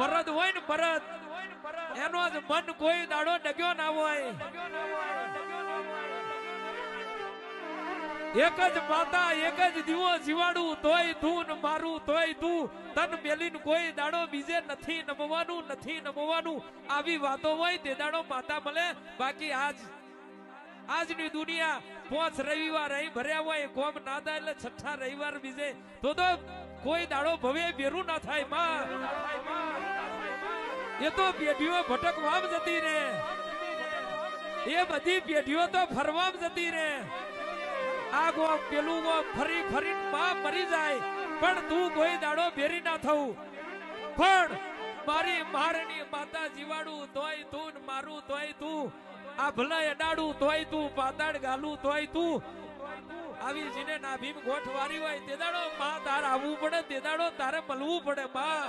મરદ હોય ને મરદ એનો જ મન કોઈ દાડો ડગ્યો ના હોય. એક જ માતા એક જ દીવો જીવાડું તોય તું ને મારું તોય તું તન મેલીને કોઈ દાડો બીજે નથી નમવાનું નથી નમવાનું. આવી વાતો હોય તે દાડો માતા મળે. બાકી આજની દુનિયા 5 રવિવાર અહીં ભર્યા હોય કોમ ના થાય એટલે 6 રવિવાર બીજે તો કોઈ દાડો ભવે બેરું ના થાય. માં એ તો પેઢીઓ ભટકવામ જતી રે, એ બધી પેઢીઓ તો ફરવામ જતી રે. આ ગોમ પેલું ગોમ ફરી ફરી માં મરી જાય પણ તું કોઈ દાડો બેરી ના થવું. પણ મારી મારની માતા જીવાડું તોય તું ને મારું તોય તું, આ ભલાય અડાડું તોય તું, પાતાળ ગાલું તોય તું. આવી જીને નાભીમ ગોઠ વારી હોય તે દાડો માં તાર આવવું પડે, તે દાડો તારે મળવું પડે. માં